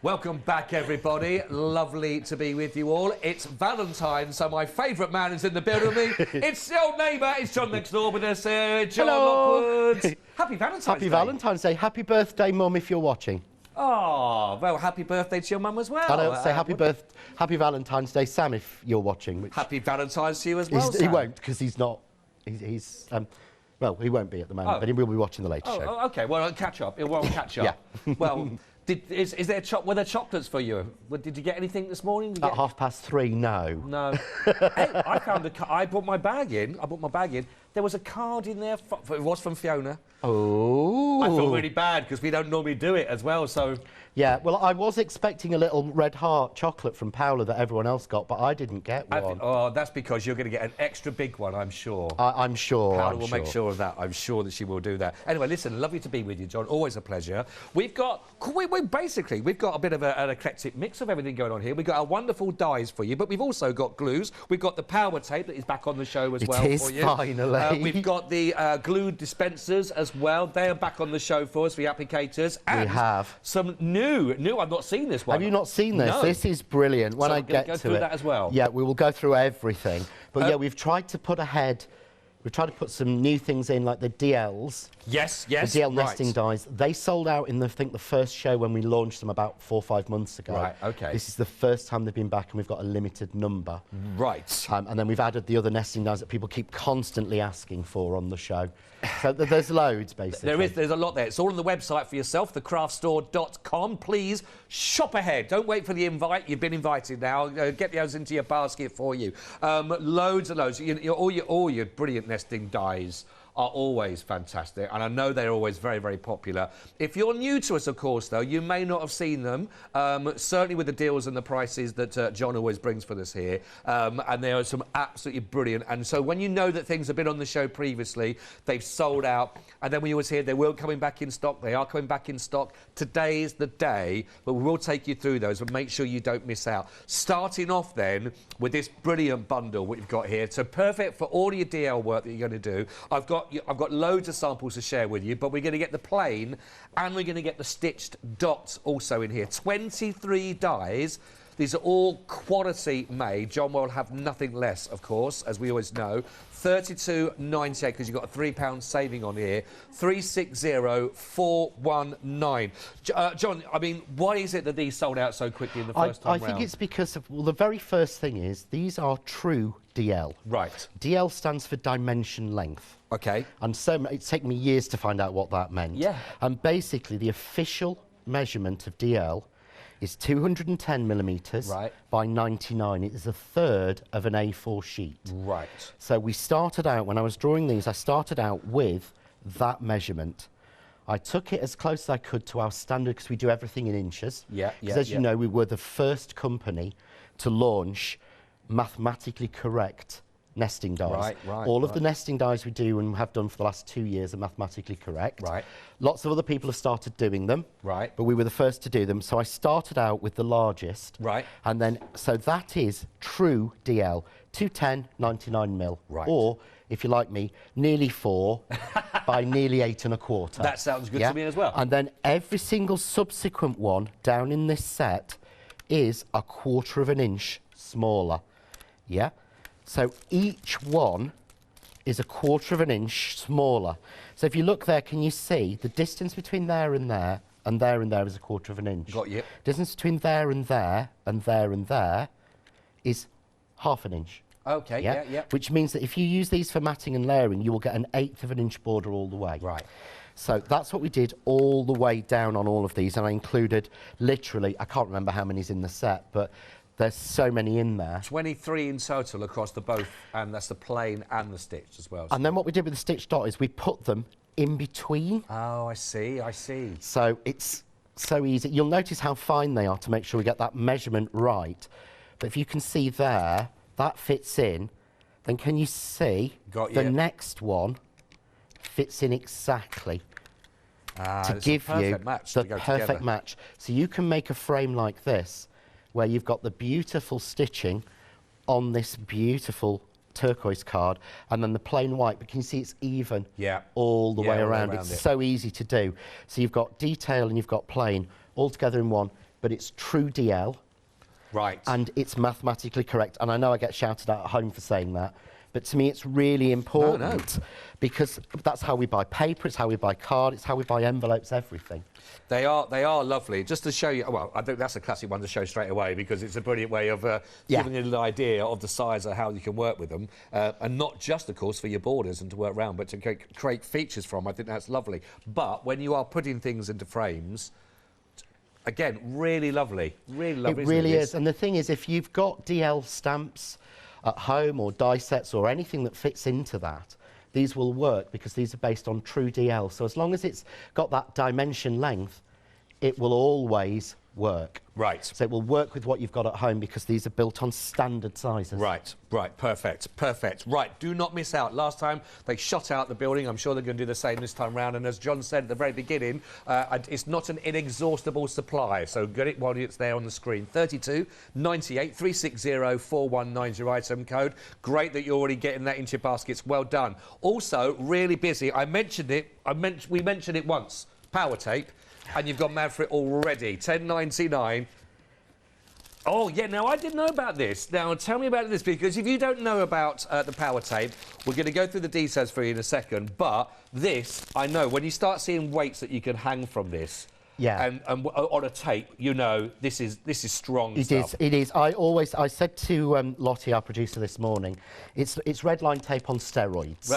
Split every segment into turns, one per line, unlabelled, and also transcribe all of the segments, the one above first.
Welcome back, everybody. Lovely to be with you all. It's Valentine's, so my favourite man is in the building with me. It's the old neighbour. It's John next door with us. John Lockwood. Happy Valentine's Day.
Happy Valentine's Day. Happy birthday, Mum, if you're watching.
Oh, well, happy birthday to your mum as well.
I know, say happy Valentine's Day, Sam, if you're watching. Which
happy Valentine's to you as well, Sam.
He won't, because he's not. Well, he won't be at the moment, but he will be watching the latest show.
Oh, OK. Well, I'll catch up. It won't catch up.
Yeah.
Well, were there chocolates for you? Did you get anything this morning?
At 3:30, no.
No. Hey, I brought my bag in. There was a card in there. It was from Fiona.
Oh.
I feel really bad because we don't normally do it as well, so...
Yeah, well, I was expecting a little red heart chocolate from Paola that everyone else got, but I didn't get one.
Oh, that's because you're going to get an extra big one, I'm sure.
I'm sure.
Paola will make sure of that. I'm sure that she will do that. Anyway, listen, lovely to be with you, John. Always a pleasure. We've got a bit of an eclectic mix of everything going on here. We've got our wonderful dyes for you, but we've also got glues. We've got the power tape that is back on the show as well for you.
It is, finally.
We've got the glue dispensers as well. They are back on the show for us, the applicators. And
we have
some new. I've not seen this one.
Have you not seen this?
No.
This is brilliant. When I get to it,
go through that as well.
Yeah, we will go through everything. But yeah, we've tried to put some new things in, like the DLs.
Yes.
The DL nesting dies. They sold out in, I think, the first show when we launched them about 4 or 5 months ago.
Right, OK.
This is the first time they've been back, and we've got a limited number.
Right.
And then we've added the other nesting dies that people keep constantly asking for on the show. So there's loads, basically.
There's a lot there. It's all on the website for yourself, thecraftstore.com. Please shop ahead. Don't wait for the invite. You've been invited now. Get those into your basket for you. Loads and loads. All your brilliant nesting dies are always fantastic, and I know they're always very, very popular. If you're new to us, of course, though, you may not have seen them, certainly with the deals and the prices that John always brings for us here, and there are some absolutely brilliant, and so when you know that things have been on the show previously, they've sold out, and then when you always hear they will coming back in stock, they are coming back in stock. Today's the day, but we will take you through those and make sure you don't miss out. Starting off then with this brilliant bundle we've got here, so perfect for all your DL work that you're going to do. I've got loads of samples to share with you, but we're going to get the plain and we're going to get the stitched dots also in here. 23 dies. These are all quality made. John will have nothing less, of course, as we always know. £32.98 because you've got a £3 saving on here. 360419. John, I mean, why is it that these sold out so quickly in the first time round?
I think it's because of, well, the very first thing is these are true DL.
Right.
DL stands for dimension length.
OK.
And so it's taken me years to find out what that meant.
Yeah.
And basically, the official measurement of DL is 210 millimetres by 99. It is a third of an A4 sheet.
Right.
So we started out, when I was drawing these, I started out with that measurement. I took it as close as I could to our standard, because we do everything in inches.
Yeah,
because as you know, we were the first company to launch mathematically correct nesting dies. All of the nesting dies we do and have done for the last 2 years are mathematically correct. Lots of other people have started doing them. But we were the first to do them. So I started out with the largest. And then, so that is true DL, 210, 99 mil. Or, if you like me, nearly 4 by nearly 8 1/4.
That sounds good to me as well.
And then every single subsequent one down in this set is a 1/4 of an inch smaller. Yeah? So each one is a 1/4 of an inch smaller. So if you look there, can you see the distance between there and there and there and there is a 1/4 of an inch?
Got you.
Distance between there and there and there and there is 1/2 an inch.
OK, yeah.
Which means that if you use these for matting and layering, you will get an 1/8 of an inch border all the way. So that's what we did all the way down on all of these, and I included literally, I can't remember how many's in the set, but there's so many in there. 23
in total across the both, and that's the plain and the stitched as well.
And then what we did with the stitched dot is we put them in between.
Oh, I see.
So it's so easy. You'll notice how fine they are to make sure we get that measurement right. But if you can see there, that fits in, then can you see the next one fits in exactly to give you the perfect match. So you can make a frame like this, where you've got the beautiful stitching on this beautiful turquoise card, and then the plain white, but can you see it's even all the way around? It's so easy to do. So you've got detail and you've got plain all together in one, but it's true DL.
Right.
And it's mathematically correct. And I know I get shouted at home for saying that, but to me it's really important because that's how we buy paper, it's how we buy card, it's how we buy envelopes, everything.
They are lovely. Just to show you, well, I think that's a classic one to show straight away because it's a brilliant way of giving you an idea of the size of how you can work with them. And not just, of course, for your borders and to work around, but to create features from. I think that's lovely. But when you are putting things into frames, again, really lovely. Really lovely.
It really is. And the thing is, if you've got DL stamps at home or die sets or anything that fits into that, these will work because these are based on true DL. So as long as it's got that dimension length, it will always work.
Right.
So it will work with what you've got at home because these are built on standard sizes.
Right, perfect. Right, do not miss out. Last time they shot out the building. I'm sure they're going to do the same this time round. And as John said at the very beginning, it's not an inexhaustible supply. So get it while it's there on the screen. 32 98 360 4190 item code. Great that you're already getting that into your baskets. Well done. Also, really busy. I mentioned it. We mentioned it once. Power tape. And you've gone mad for it already. $10.99. Oh, yeah, now I didn't know about this. Now, tell me about this, because if you don't know about the power tape, we're going to go through the details for you in a second. But this, I know, when you start seeing weights that you can hang from this, and on a tape, you know, this is strong stuff.
It is. I said to Lottie, our producer, this morning, it's red line tape on steroids.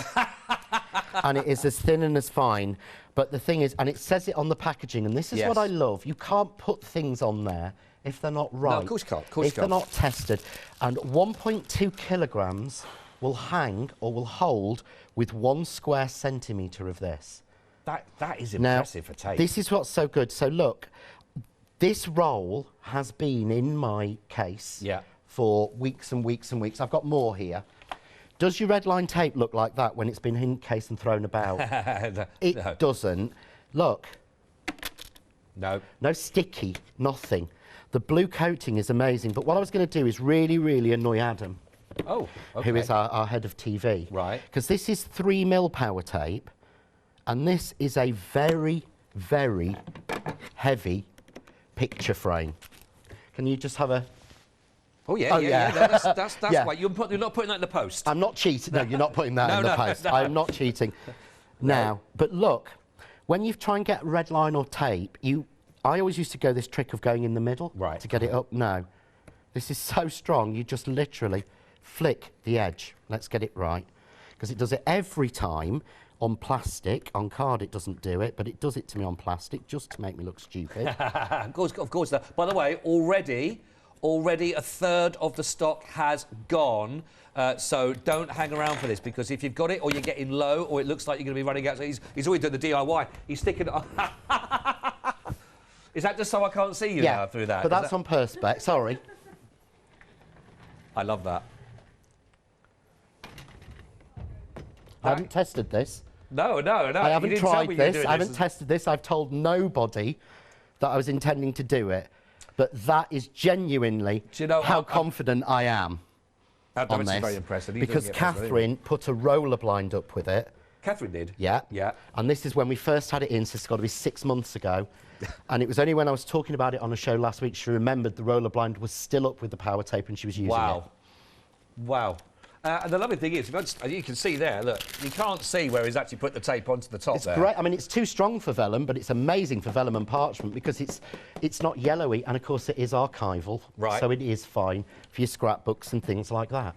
And it is as thin and as fine. But the thing is, and it says it on the packaging, and this is what I love, you can't put things on there if they're not right.
No, of course you can't.
If they're not tested. And 1.2 kilograms will hang or will hold with 1 square centimetre of this.
That is impressive for tape.
This is what's so good. So look, this roll has been in my case for weeks and weeks and weeks. I've got more here. Does your red line tape look like that when it's been in case and thrown about? It doesn't. Look.
No.
No sticky, nothing. The blue coating is amazing. But what I was going to do is really, really annoy Adam.
Oh, okay.
Who is our head of TV.
Right.
Because this is 3mm power tape. And this is a very, very heavy picture frame. Can you just have a...
Oh, yeah. That's right. You're not putting that in the post.
I'm not cheating. No, you're not putting that in the post. No. I'm not cheating. Now, but look, when you try and get red line or tape, I always used to go this trick of going in the middle to get it up. No. This is so strong, you just literally flick the edge. Let's get it right. Because it does it every time on plastic. On card, it doesn't do it, but it does it to me on plastic just to make me look stupid.
Of course. By the way, already a third of the stock has gone, so don't hang around for this, because if you've got it or you're getting low or it looks like you're going to be running out, so he's already done the DIY. He's sticking it on. Is that just so I can't see you now through that?
But that's on Perspex, sorry.
I love that.
I haven't tested this.
No.
I haven't tried this. I haven't tested this. I've told nobody that I was intending to do it. But that is genuinely how confident I am on this.
Very impressive.
Because Catherine put a roller blind up with it.
Catherine did?
Yeah. And this is when we first had it in, so it's got to be 6 months ago. And it was only when I was talking about it on a show last week, she remembered the roller blind was still up with the power tape and she was using it.
Wow. And the lovely thing is, you can see there, look, you can't see where he's actually put the tape onto the top there.
It's great. I mean, it's too strong for vellum, but it's amazing for vellum and parchment because it's not yellowy, and of course it is archival.
Right.
So it is fine for your scrapbooks and things like that.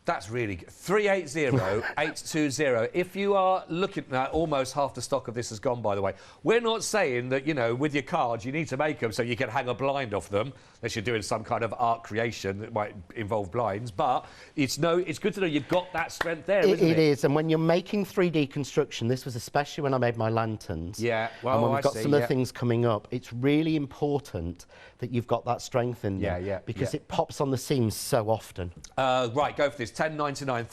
That's really good. 380-820. If you are looking at almost half the stock of this has gone, by the way. We're not saying that, you know, with your cards, you need to make them so you can hang a blind off them, unless you're doing some kind of art creation that might involve blinds. But it's good to know you've got that strength there, isn't it?
It is. And when you're making 3D construction, this was especially when I made my lanterns.
Yeah, well,
and when we've got some other things coming up, it's really important that you've got that strength in there. Because it pops on the seams so often.
Right, go for this. 10.99,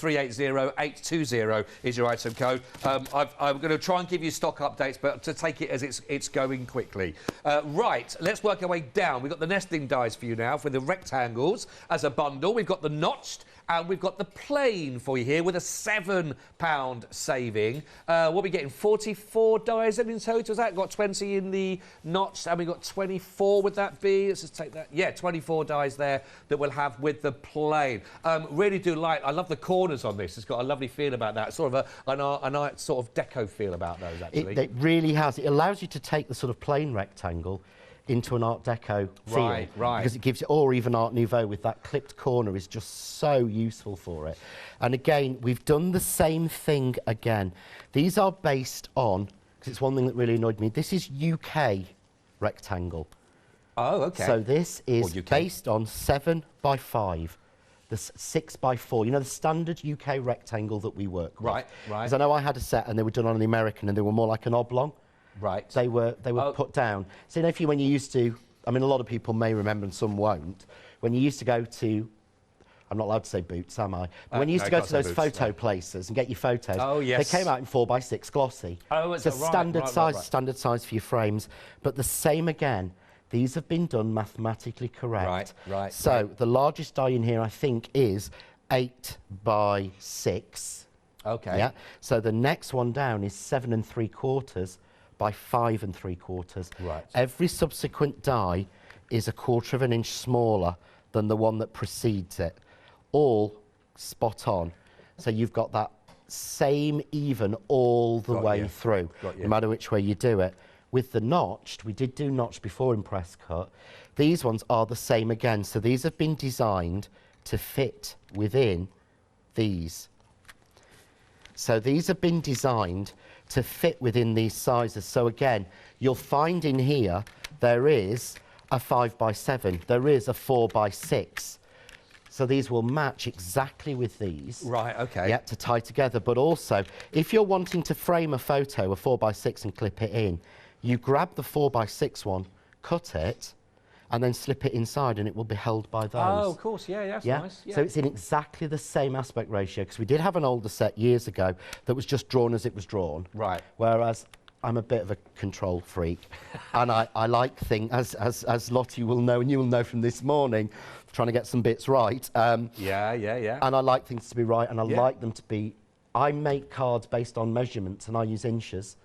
380-820 is your item code. I'm going to try and give you stock updates, but to take it as it's going quickly. Right, let's work our way down. We've got the nesting dies for you now for the rectangles as a bundle. We've got the notched and we've got the plain for you here with a £7 saving. What are we getting? 44 dies in total. Is that? Got 20 in the notched and we've got 24. Would that be? Let's just take that. Yeah, 24 dies there that we'll have with the plain. Really do like. I love the corners on this. It's got a lovely feel about that. Sort of a nice sort of deco feel about those. Actually,
it really has. It allows you to take the sort of plain rectangle into an Art Deco feel.
Right.
Because it gives you, or even Art Nouveau with that clipped corner is just so useful for it. And again, we've done the same thing again. These are based on, because it's one thing that really annoyed me, this is UK rectangle.
Oh, okay.
So this is based on 7x5. The 6x4, you know, the standard UK rectangle that we work with.
Right.
Because I know I had a set and they were done on an American and they were more like an oblong.
Right.
They were put down. So, you know, when you used to, I mean, a lot of people may remember and some won't, when you used to go to, I'm not allowed to say Boots, am I? But when you used to go to those photo places and get your photos, they came out in 4x6 glossy.
Oh,
it's a standard size for your frames. But the same again, these have been done mathematically correct.
Right.
So the largest die in here, I think, is 8x6.
Okay.
Yeah. So the next one down is 7 3/4 by 5 3/4.
Right.
Every subsequent die is 1/4 of an inch smaller than the one that precedes it. All spot on. So you've got that same even all the way through, no matter which way you do it. With the notched, we did do notched before in Presscut. These ones are the same again. So these have been designed to fit within these. So these have been designed to fit within these sizes. So again, you'll find in here, there is a 5x7, there is a 4x6. So these will match exactly with these.
Right, okay.
Yeah, to tie together. But also, if you're wanting to frame a photo, a 4x6 and clip it in, you grab the 4x6 one, cut it, and then slip it inside and it will be held by those.
Oh, of course, that's nice. Yeah.
So it's in exactly the same aspect ratio, because we did have an older set years ago that was just drawn as it was drawn.
Right.
Whereas I'm a bit of a control freak, and I like things, as Lottie will know, and you will know from this morning, trying to get some bits right.
Yeah.
And I like things to be right, and I like them to be... I make cards based on measurements, and I use inches.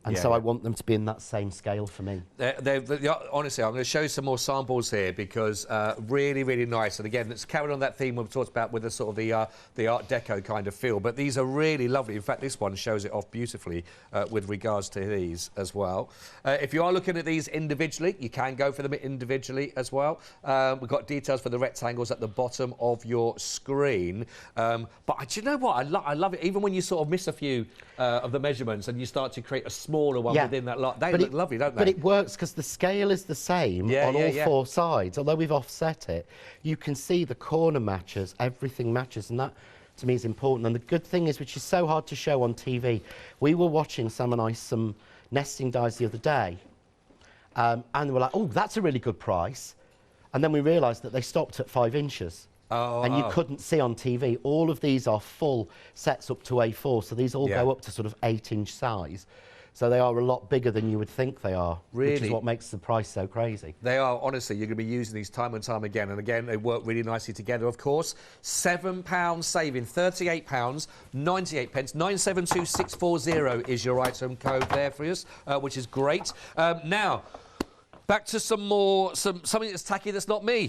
And so I want them to be in that same scale for me.
Honestly, I'm going to show you some more samples here because really, really nice. And again, it's carrying on that theme we've talked about with the sort of the Art Deco kind of feel. But these are really lovely. In fact, this one shows it off beautifully with regards to these as well. If you are looking at these individually, you can go for them individually as well. We've got details for the rectangles at the bottom of your screen. But do you know what? I love it. Even when you sort of miss a few of the measurements and you start to create a smaller one within that lot. They look lovely, don't they?
But it works because the scale is the same on all four sides. Although we've offset it, you can see the corner matches, everything matches, and that, to me, is important. And the good thing is, which is so hard to show on TV, we were watching, Sam and I, some nesting dies the other day, and we were like, oh, that's a really good price. And then we realised that they stopped at 5 inches. And you couldn't see on TV. All of these are full sets up to A4, so these all go up to sort of 8-inch size. So they are a lot bigger than you would think they are, which is what makes the price so crazy.
They are, honestly. You're going to be using these time and time again. And again, they work really nicely together, of course. £7 saving, £38.98. 972640 is your item code there for us, which is great. Now, back to something that's tacky that's not me,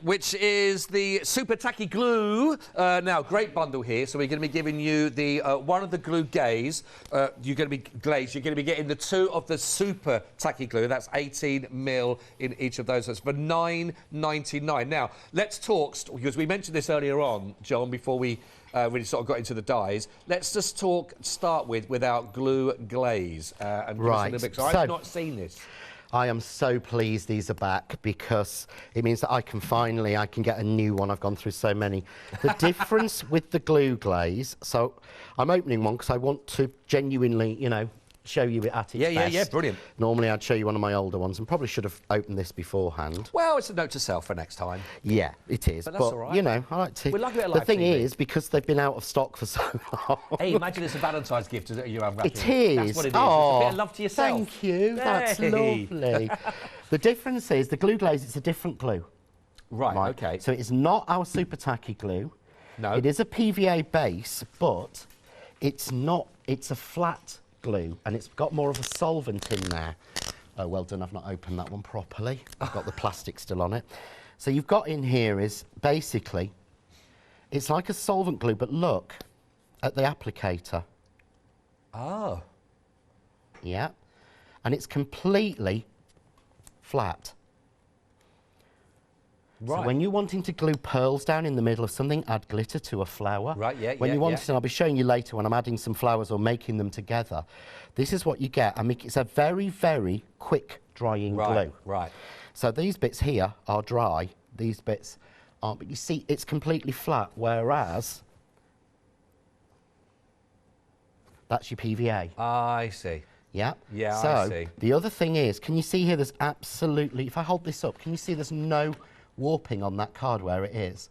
which is the Super Tacky Glue. Now, great bundle here. So we're going to be giving you the one of the glue glaze. You're going to be glazed. You're going to be getting the 2 of the Super Tacky Glue. That's 18mm in each of those. That's for £9.99. Now, let's talk, because we mentioned this earlier on, John, before we really sort of got into the dies. Let's just start with our glue glaze. And give us a little bit, because I've not seen this.
I am so pleased these are back, because it means that I can get a new one. I've gone through so many. The difference with the glue glaze, so I'm opening one because I want to genuinely, you know, show you it at its best.
Yeah, brilliant.
Normally I'd show you one of my older ones, and probably should have opened this beforehand.
Well, it's a note to self for next time.
Yeah, it is.
But that's all right.
You know, I like to...
We like a bit of
the
live
thing
TV.
is, because they've been out of stock for so long...
Hey, imagine it's a Valentine's gift that you unwrapping.
It is.
That's what it is.
Oh,
it's a bit of love to yourself.
Thank you. That's
Hey.
lovely. The difference is the glue glaze, it's a different glue.
Right, okay.
So it's not our super tacky glue.
No.
It is a PVA base, but it's not, it's a flat glue, and it's got more of a solvent in there. Oh, well done, I've not opened that one properly. I've got the plastic still on it. So you've got in here is basically, it's like a solvent glue, but look at the applicator.
Oh.
Yeah. And it's completely flat.
Right.
So when you're wanting to glue pearls down in the middle of something, add glitter to a flower.
Right, yeah,
When
yeah,
you want
yeah.
it, and I'll be showing you later when I'm adding some flowers or making them together, this is what you get. I mean, it's a very, very quick drying glue.
Right.
So these bits here are dry, these bits aren't, but you see it's completely flat, whereas that's your PVA.
I see.
Yeah?
Yeah,
so
I see.
the other thing is, can you see here there's absolutely, if I hold this up, can you see there's no warping on that card where it is?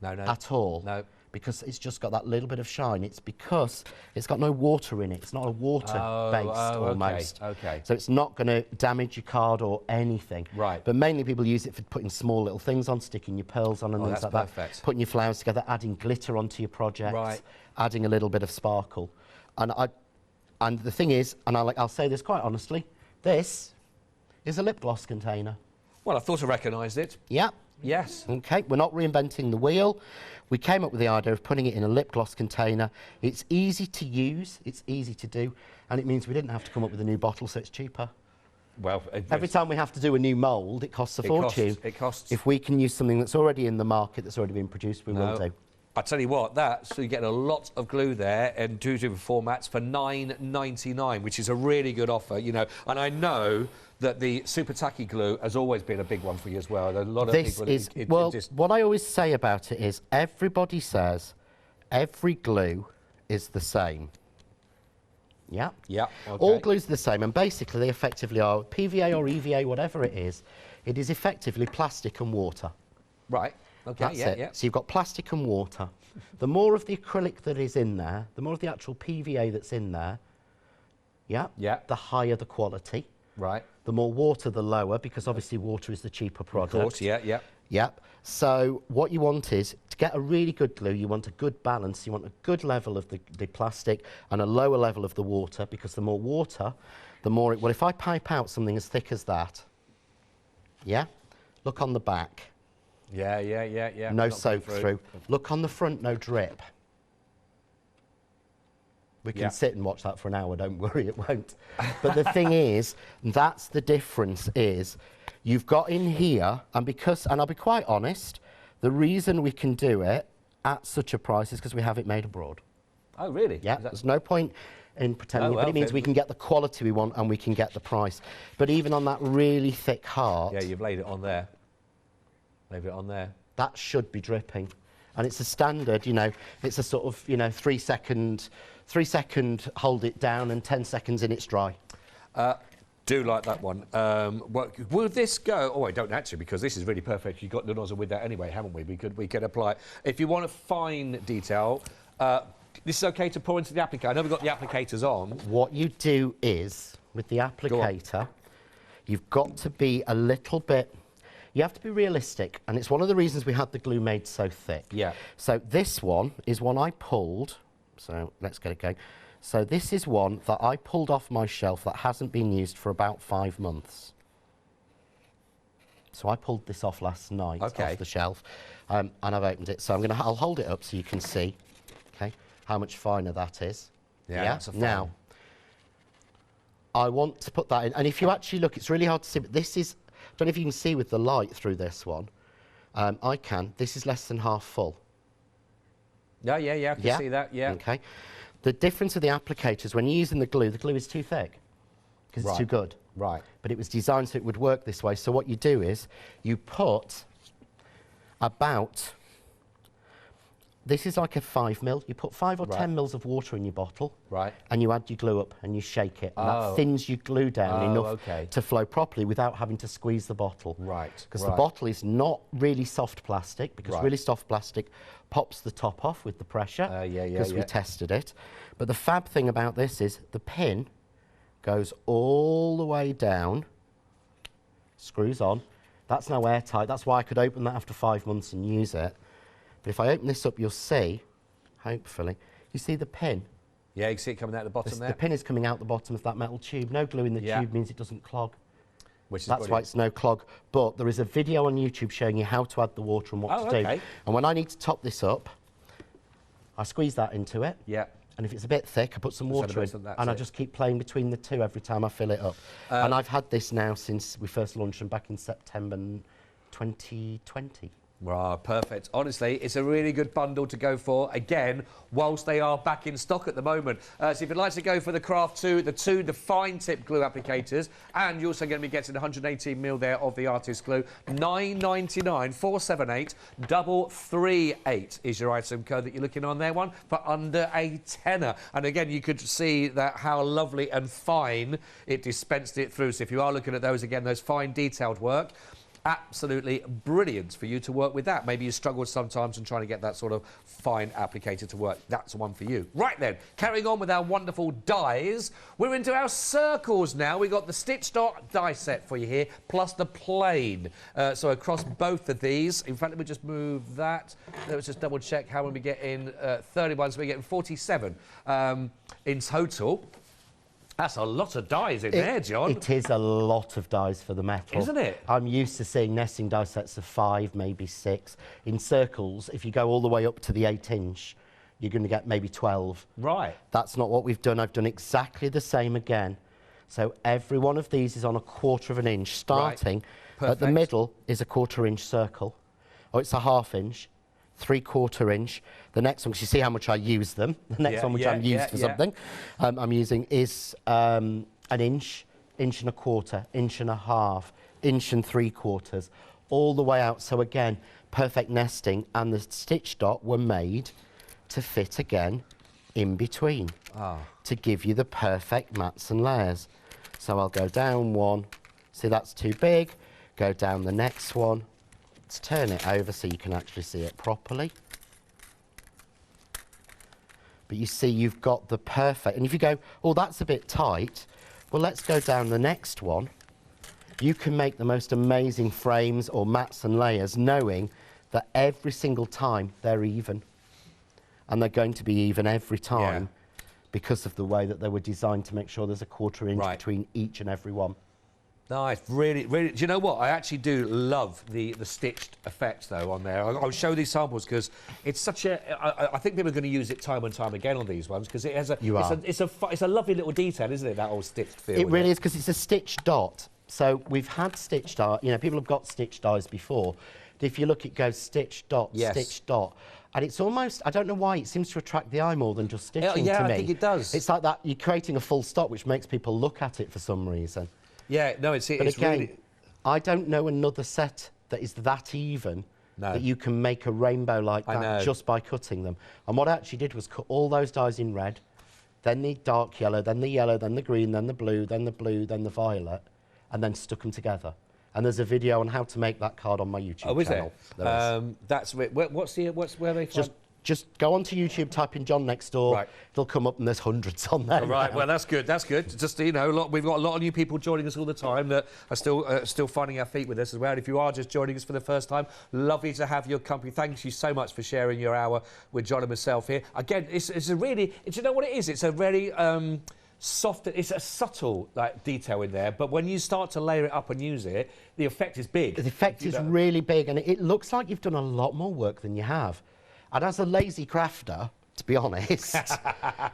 No.
At all?
No.
Because it's just got that little bit of shine. It's because it's got no water in it. It's not a water-based almost.
Okay.
So it's not going to damage your card or anything.
Right.
But mainly people use it for putting small little things on, sticking your pearls on and things
that's
like
perfect.
that. Putting your flowers together, adding glitter onto your projects.
Right.
Adding a little bit of sparkle. And the thing is, and I'll say this quite honestly, this is a lip gloss container.
Well, I thought I recognised it.
Yeah.
Yes.
Okay, we're not reinventing the wheel. We came up with the idea of putting it in a lip gloss container. It's easy to use, it's easy to do, and it means we didn't have to come up with a new bottle, so it's cheaper.
Well,
Every time we have to do a new mould, it costs a fortune.
It costs.
If we can use something that's already in the market, that's already been produced, we will do.
I tell you what, so you get a lot of glue there in two different formats for $9.99, which is a really good offer, you know. And I know that the super tacky glue has always been a big one for you as well. A lot of people.
What I always say about it is everybody says every glue is the same. Yeah.
Yeah. Okay.
All glues are the same, and basically they effectively are PVA or EVA, whatever it is effectively plastic and water.
Right. Okay.
That's it.
Yeah.
So you've got plastic and water. The more of the acrylic that is in there, the more of the actual PVA that's in there, yeah, the higher the quality.
Right.
The more water, the lower, because obviously water is the cheaper product.
Of course, yeah.
Yep. So what you want is, to get a really good glue, you want a good balance. You want a good level of the plastic and a lower level of the water, because the more water, the more it... Well, if I pipe out something as thick as that, yeah, look on the back.
Yeah.
No soak through. Look on the front, no drip. We can sit and watch that for an hour, don't worry, it won't. But the thing is, that's the difference is, you've got in here, and I'll be quite honest, the reason we can do it at such a price is because we have it made abroad.
Oh, really?
Yeah, there's no point in pretending, but it means we can get the quality we want and we can get the price. But even on that really thick heart...
Yeah, you've laid it on there. Leave it on there.
That should be dripping. And it's a standard, you know, it's a sort of, you know, 3 second hold it down and 10 seconds in it's dry.
Do like that one. Will this go? Oh, I don't actually, because this is really perfect. You've got the nozzle with that anyway, haven't we? We could apply it. If you want a fine detail, this is okay to pour into the applicator. I know we've got the applicators on.
What you do is, with the applicator, you've got to be a little bit... You have to be realistic, and it's one of the reasons we had the glue made so thick.
Yeah.
So this one is one I pulled, so let's get it going. So this is one that I pulled off my shelf that hasn't been used for about 5 months. So I pulled this off last night off the shelf, and I've opened it. So I'll hold it up so you can see, okay, how much finer that is.
Yeah, that's a fine.
Now, I want to put that in, and if you actually look, it's really hard to see, but this is... I don't know if you can see with the light through this one. I can. This is less than half full.
Yeah, I can see that, yeah.
Okay. The difference of the applicators, when you're using the glue is too thick because it's too good.
Right.
But it was designed so it would work this way. So what you do is you put about this is like a 5 ml. You put 5 or 10 mils of water in your bottle, and you add your glue up and you shake it, and that thins your glue down enough to flow properly without having to squeeze the bottle. Because the bottle is not really soft plastic, because really soft plastic pops the top off with the pressure, because we tested it. But the fab thing about this is the pin goes all the way down, screws on. That's now airtight. That's why I could open that after 5 months and use it. But if I open this up, you'll see, hopefully, you see the pin.
Yeah, you can see it coming out the bottom there.
The pin is coming out the bottom of that metal tube. No glue in the tube means it doesn't clog. That's why it's no clog. But there is a video on YouTube showing you how to add the water and what to do. And when I need to top this up, I squeeze that into it. And if it's a bit thick, I put some water in, and I just keep playing between the two every time I fill it up. And I've had this now since we first launched them back in September 2020.
Wow, perfect. Honestly, it's a really good bundle to go for, again, whilst they are back in stock at the moment. So if you'd like to go for the Craft 2, the fine tip glue applicators, and you're also going to be getting 118ml there of the artist glue, $9.99, 478 338 is your item code that you're looking on there, one, for under a tenner. And again, you could see that how lovely and fine it dispensed it through. So if you are looking at those, again, those fine detailed work, absolutely brilliant for you to work with that. Maybe you struggled sometimes in trying to get that sort of fine applicator to work. That's one for you. Right then, carrying on with our wonderful dies, we're into our circles now. We've got the Stitch Dot die set for you here, plus the plane. So across both of these, in fact, let me just move that. Let's just double check how many we get in 31, so we're getting 47 in total. That's a lot of dies in there, John.
It is a lot of dies for the metal.
Isn't it?
I'm used to seeing nesting die sets of 5, maybe 6. In circles, if you go all the way up to the 8-inch, you're going to get maybe 12. That's not what we've done. I've done exactly the same again. So every one of these is on a 1/4 of an inch, starting at the middle is a 1/4 inch circle. Oh, it's a 1/2 inch. 3/4 inch. The next one, because you see how much I use them. The next one, which I'm used for something, I'm using is an inch, 1.25 inch, 1.5 inch, 1.75 inch, all the way out. So again, perfect nesting, and the Stitch Dot were made to fit again in between to give you the perfect mats and layers. So I'll go down one. See, that's too big. Go down the next one. Let's turn it over so you can actually see it properly. But you see you've got the perfect, and if you go, oh, that's a bit tight, well, let's go down the next one. You can make the most amazing frames or mats and layers knowing that every single time they're even. And they're going to be even every time because of the way that they were designed to make sure there's a 1/4 inch between each and every one.
Nice, really, really. Do you know what? I actually do love the stitched effects, though, on there. I'll show these samples because it's such a... I think people are going to use it time and time again on these ones because it has a... It's a lovely little detail, isn't it, that old stitched feel?
It really is, because it's a Stitch Dot. So we've had Stitch Dot. You know, people have got Stitch dies before. If you look, it goes Stitch Dot, Stitch Dot. And it's almost, I don't know why, it seems to attract the eye more than just stitching to me.
I think it does.
It's like that, you're creating a full stop, which makes people look at it for some reason.
Yeah, no, it's
again,
really...
I don't know another set that is that even that you can make a rainbow like that just by cutting them. And what I actually did was cut all those dies in red, then the dark yellow, then the green, then the blue, then the violet, and then stuck them together. And there's a video on how to make that card on my YouTube channel.
That's where they find...
Just go onto YouTube, type in John Next Door. It'll come up, and there's hundreds on there.
Well, that's good. That's good. Just, you know, we've got a lot of new people joining us all the time that are still finding our feet with us as well. If you are just joining us for the first time, lovely to have your company. Thank you so much for sharing your hour with John and myself here. Again, it's a really... Do you know what it is? It's a very... soft, it's a subtle detail in there, but when you start to layer it up and use it, the effect is big.
The effect is really big, and it looks like you've done a lot more work than you have. And as a lazy crafter, to be honest.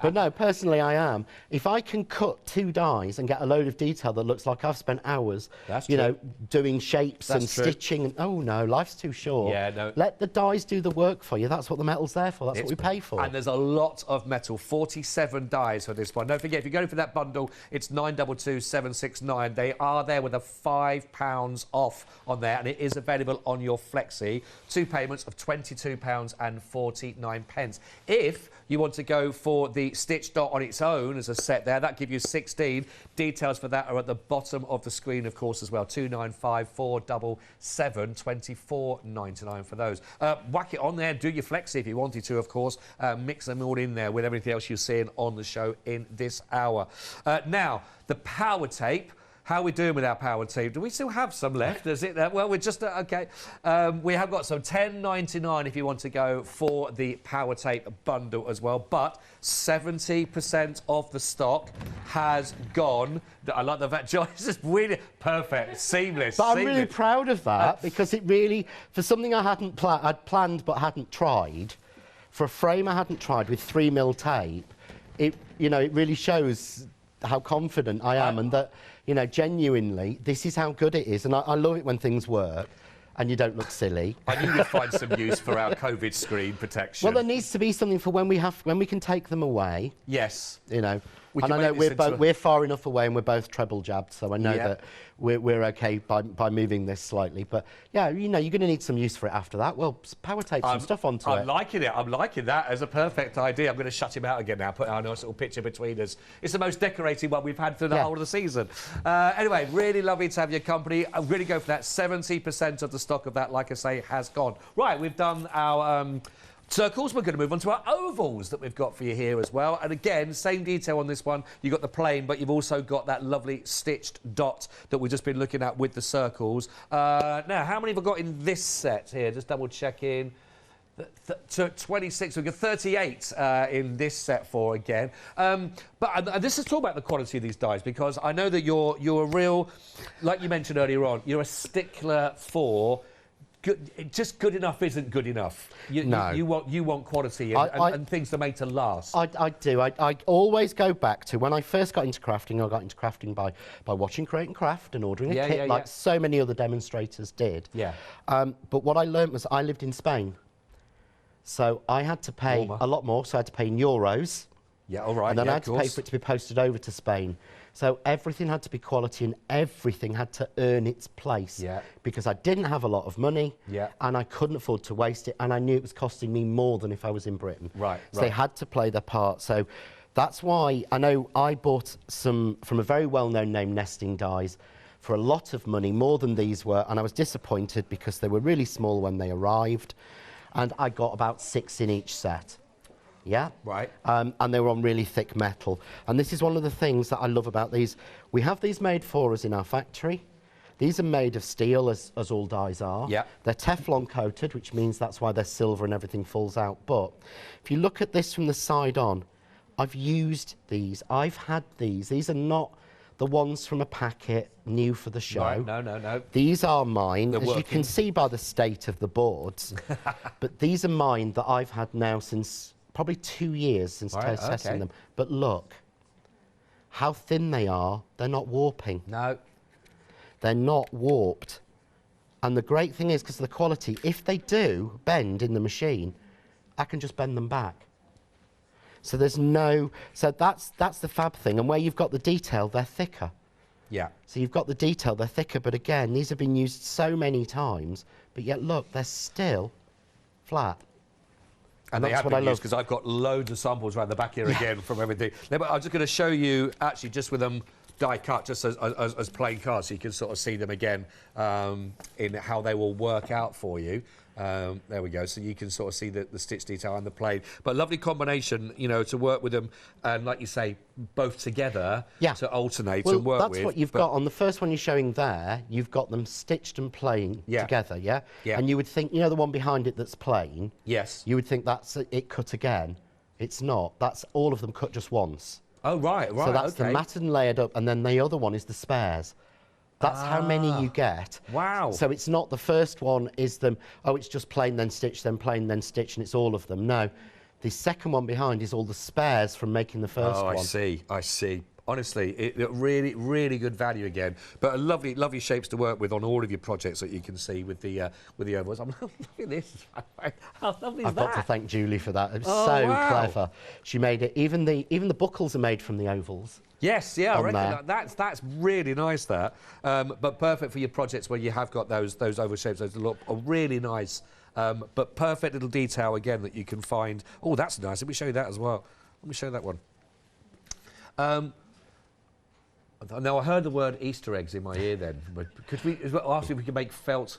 But no, personally I am. If I can cut 2 dies and get a load of detail that looks like I've spent hours, you know, doing shapes and stitching, and oh no, life's too short.
Yeah, no.
Let the dies do the work for you. That's what the metal's there for. That's what we pay for.
And there's a lot of metal, 47 dies for this one. Don't forget, if you're going for that bundle, it's 922-769. They are there with a £5 off on there, and it is available on your Flexi. 2 payments of £22.49. If you want to go for the stitch dot on its own as a set there, that gives you 16. Details for that are at the bottom of the screen, of course, as well. 295477, 24.99 for those. Whack it on there, do your Flexi if you wanted to, of course. Mix them all in there with everything else you're seeing on the show in this hour. Now, the power tape. How are we doing with our power tape? Do we still have some left? Is it? Well, we're just okay. We have got some $10.99 if you want to go for the power tape bundle as well. But 70% of the stock has gone. I like the fact John is just really perfect, seamless.
But I'm really proud of that because it really, for something I hadn't I'd planned but hadn't tried, for a frame I hadn't tried with 3mm tape, it really shows how confident I am and that, you know, genuinely, this is how good it is. And I love it when things work and you don't look silly. I
knew you'd find some use for our COVID screen protection.
Well, there needs to be something for when we can take them away.
Yes.
You know. And I know we're far enough away and we're both treble jabbed, so I know that we're okay by moving this slightly. But yeah, you know, you're going to need some use for it after that. Well, power tape some stuff onto it.
I'm liking it. I'm liking that as a perfect idea. I'm going to shut him out again now. Put our nice little picture between us. It's the most decorated one we've had through the whole of the season. Anyway, really lovely to have your company. I'm really go for that. 70% of the stock of that, like I say, has gone. Right, we've done our circles. We're going to move on to our ovals that we've got for you here as well. And again, same detail on this one. You've got the plain, but you've also got that lovely stitched dot that we've just been looking at with the circles. Now, how many have we got in this set here? Just double checking. 26, we've got 38 in this set for again. But this is talk about the quality of these dies, because I know that you're a real, like you mentioned earlier on, you're a stickler for just good enough isn't good enough. You want quality and things that are made to last.
I do. I always go back to when I first got into crafting. I got into crafting by watching Create and Craft and ordering a kit like so many other demonstrators did.
Yeah.
But what I learned was I lived in Spain, so I had to pay a lot more. So I had to pay in euros.
Yeah, all right.
And then I had to pay for it to be posted over to Spain. So everything had to be quality and everything had to earn its place.
Yeah.
Because I didn't have a lot of money.
Yeah.
And I couldn't afford to waste it. And I knew it was costing me more than if I was in Britain.
Right.
So they had to play their part. So that's why I know I bought some from a very well-known name, Nesting Dies, for a lot of money, more than these were. And I was disappointed because they were really small when they arrived. And I got about 6 in each set. Yeah.
Right.
And they were on really thick metal. And this is one of the things that I love about these. We have these made for us in our factory. These are made of steel, as all dies are.
Yeah.
They're Teflon coated, which means that's why they're silver and everything falls out. But if you look at this from the side on, I've used these. I've had these. These are not the ones from a packet new for the show.
Right. No.
These are mine,
They're
as
working.
you can see by the state of the boards. But these are mine that I've had now since probably 2 years since testing them. But look, how thin they are. They're not warping.
No.
They're not warped. And the great thing is, because of the quality, if they do bend in the machine, I can just bend them back. So there's no... So that's the fab thing. And where you've got the detail, they're thicker.
Yeah.
So you've got the detail, they're thicker. But again, these have been used so many times. But yet, look, they're still flat.
And that's what I love, because I've got loads of samples around the back here again from everything. I'm just going to show you, actually, just with them die cut, just as plain cards, so you can sort of see them again in how they will work out for you. There we go. So you can sort of see the stitch detail and the plain. But lovely combination, you know, to work with them, and like you say, both together to alternate and work with.
That's what you've got on the first one you're showing there. You've got them stitched and plain together, yeah? And you would think, you know, the one behind it that's plain.
Yes.
You would think that's it cut again. It's not. That's all of them cut just once.
Oh, right.
So that's the matted and layered up, and then the other one is the spares. That's how many you get.
Wow.
So it's not the first one is them, oh, it's just plain, then stitch, then plain, then stitch, and it's all of them. No. The second one behind is all the spares from making the first one.
I see, I see. Honestly, it really, really good value again. But a lovely, lovely shapes to work with on all of your projects that you can see with the ovals. I'm looking at this. How lovely is
I've
that?
got to thank Julie for that. It was
wow.
clever. She made it. Even the buckles are made from the ovals.
Yes, yeah, I reckon that's really nice. That, but perfect for your projects where you have got those oval shapes. Those look are really nice, but perfect little detail again that you can find. Oh, that's nice. Let me show you that as well. Let me show you that one. Now, I heard the word Easter eggs in my ear then. Could we ask if we could make felt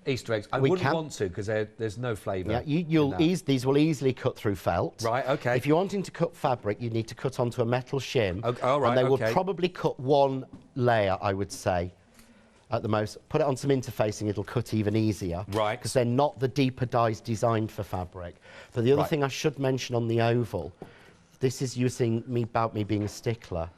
Easter eggs? I wouldn't want to because there's no flavour.
Yeah, these will easily cut through felt.
Right, OK.
If you're wanting to cut fabric, you need to cut onto a metal shim.
Okay, all right,
and they will probably cut one layer, I would say, at the most. Put it on some interfacing, it'll cut even easier.
Right.
Because they're not the deeper dyes designed for fabric. But the other thing I should mention on the oval, this is you saying about me being a stickler.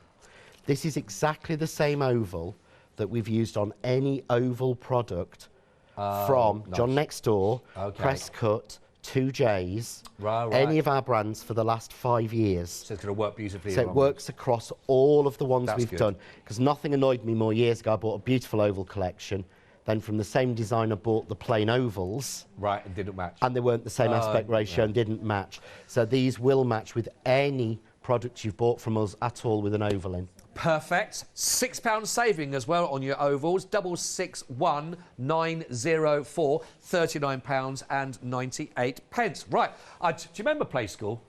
This is exactly the same oval that we've used on any oval product from John Next Door, Presscut, 2J's, any of our brands for the last 5 years.
So it's going to work beautifully.
So it works across all of the ones we've done. Because nothing annoyed me more years ago. I bought a beautiful oval collection. Then from the same designer bought the plain ovals.
Right, and didn't match.
And they weren't the same aspect ratio and didn't match. So these will match with any product you've bought from us at all with an oval in.
Perfect. £6 saving as well on your ovals. 661,904, £39.98. Right. Do you remember Play School?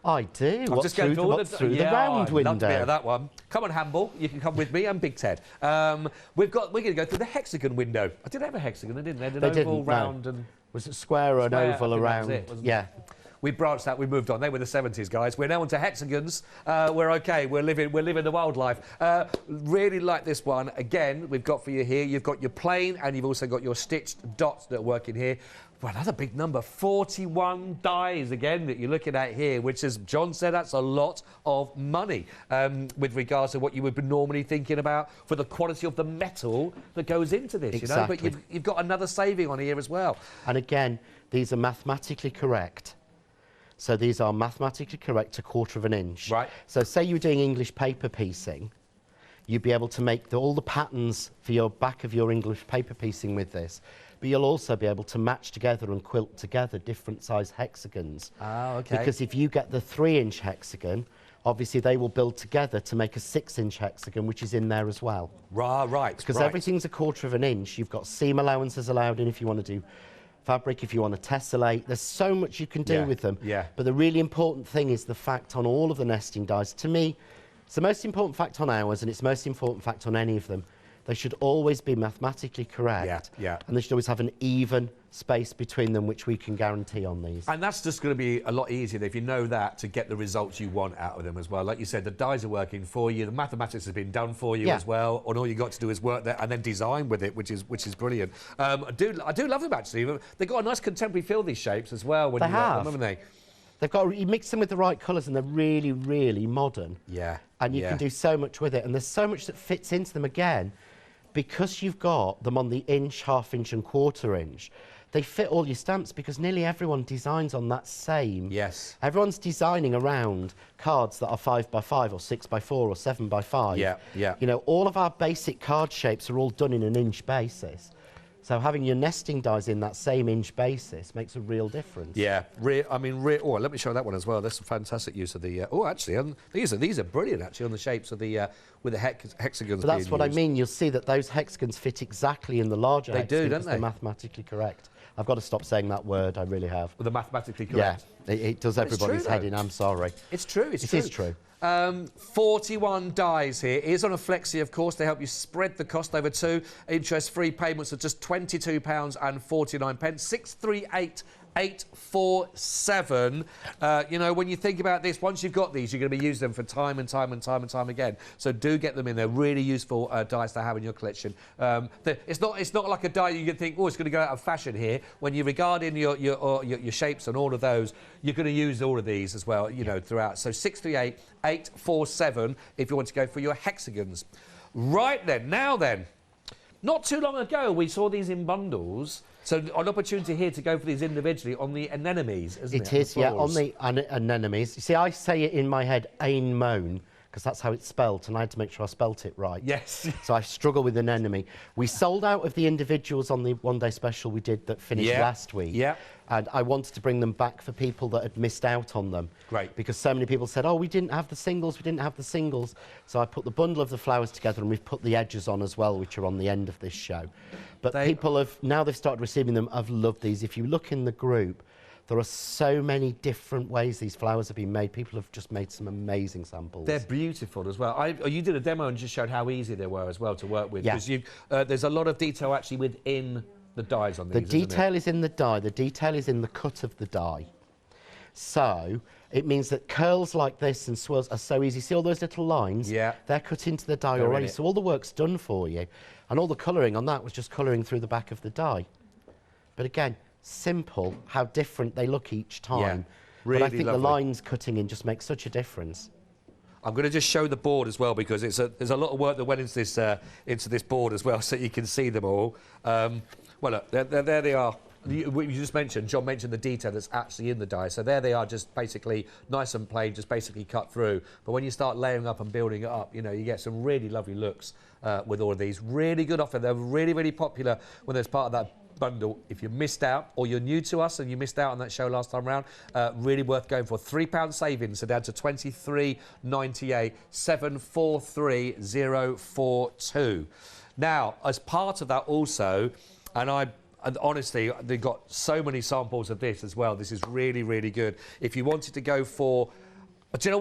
I do.
I'm just going
through the round window.
Loved a bit of that one. Come on, Hamble. You can come with me. I'm Big Ted. We're going to go through the hexagon window. I did have a hexagon, didn't they? They didn't. Oval, round, and
was it square or an oval around?
That was it, wasn't
yeah.
It? We branched out, we moved on. They were the 70s, guys. We're now onto hexagons. We're OK. We're living the wildlife. Really like this one. Again, we've got for you here, you've got your plain and you've also got your stitched dots that are working here. Well, another big number, 41 dies again that you're looking at here, which, as John said, that's a lot of money with regards to what you would be normally thinking about for the quality of the metal that goes into this,
exactly.
you know? But you've got another saving on here as well.
And again, these are mathematically correct. So these are mathematically correct, 1/4 of an inch.
Right.
So say you're doing English paper piecing, you'd be able to make all the patterns for your back of your English paper piecing with this. But you'll also be able to match together and quilt together different size hexagons.
Ah, OK.
Because if you get the 3-inch hexagon, obviously they will build together to make a 6-inch hexagon, which is in there as well.
Right.
Because everything's 1/4 of an inch. You've got seam allowances allowed in if you want to do fabric, if you want to tessellate. There's so much you can do with them.
Yeah.
But the really important thing is the fact on all of the nesting dies. To me, it's the most important fact on ours, and it's the most important fact on any of them. They should always be mathematically correct.
Yeah.
And they should always have an even space between them, which we can guarantee on these.
And that's just going to be a lot easier if you know that to get the results you want out of them as well. Like you said, the dies are working for you, the mathematics has been done for you as well, and all you got to do is work there and then design with it, which is brilliant. I do love them actually. They've got a nice contemporary feel, these shapes as well. When
they
you
have.
Haven't they?
They've got, you mix them with the right colours and they're really, really modern.
Yeah.
And you can do so much with it, and there's so much that fits into them again. Because you've got them on the inch, 1/2 inch and 1/4 inch, they fit all your stamps because nearly everyone designs on that same.
Yes.
Everyone's designing around cards that are 5x5 or 6x4 or 7x5.
Yeah.
You know, all of our basic card shapes are all done in an inch basis. So having your nesting dies in that same inch basis makes a real difference.
Yeah, oh, let me show that one as well. That's a fantastic use of the. These are brilliant actually on the shapes of the with the hexagons.
But that's what I mean. You'll see that those hexagons fit exactly in the larger.
They do, don't they?
They're mathematically correct. I've got to stop saying that word. I really have.
Well, the mathematically correct.
Yeah, it does everybody's head in. I'm sorry.
It's true. It
is true.
41 dies here. It is on a flexi, of course. They help you spread the cost over 2. Interest-free payments are just £22.49. 638,847. You know, when you think about this, once you've got these, you're going to be using them for time and time again. So do get them in. They're really useful dies to have in your collection. It's not like a die you can think, oh, it's going to go out of fashion here. When you're regarding your shapes and all of those, you're going to use all of these as well, you know, throughout. So 638,847 if you want to go for your hexagons. Right then, now Not too long ago, we saw these in bundles. So an opportunity here to go for these individually on the anemones, isn't it?
It is, yeah, on the anemones. You see, I say it in my head, Anemone, because that's how it's spelt, and I had to make sure I spelt it right.
Yes.
So I struggle with anemone. We sold out of the individuals on the one-day special we did that finished last week.
Yeah.
And I wanted to bring them back for people that had missed out on them.
Great.
Because so many people said, oh, we didn't have the singles, we didn't have the singles. So I put the bundle of the flowers together, and we've put the edges on as well, which are on the end of this show. But people have, now they've started receiving them, have loved these. If you look in the group, there are so many different ways these flowers have been made. People have just made some amazing samples.
They're beautiful as well. You did a demo and just showed how easy they were as well to work with.
Yeah.
Because there's a lot of detail actually within the dies on these,
The detail is in the die. The detail is in the cut of the die. So it means that curls like this and swirls are so easy. See all those little lines?
Yeah.
They're cut into the die already. So all the work's done for you. And all the colouring on that was just colouring through the back of the die. But again, simple, how different they look each time.
Yeah, really
but I think
lovely.
the lines cutting in just make such a difference.
I'm going to just show the board as well, because there's a lot of work that went into this board as well, so you can see them all. Well, look, there they are. You just mentioned, John mentioned the detail that's actually in the die. So there they are, just basically nice and plain, just basically cut through. But when you start layering up and building it up, you know, you get some really lovely looks with all of these. Really good offer. They're really, really popular when there's part of that bundle. If you missed out, or you're new to us and you missed out on that show last time round, really worth going for. £3 savings, so down to £23.98, 743042. Now, as part of that also, and honestly, they've got so many samples of this as well. This is really, really good. If you wanted to go for, do you know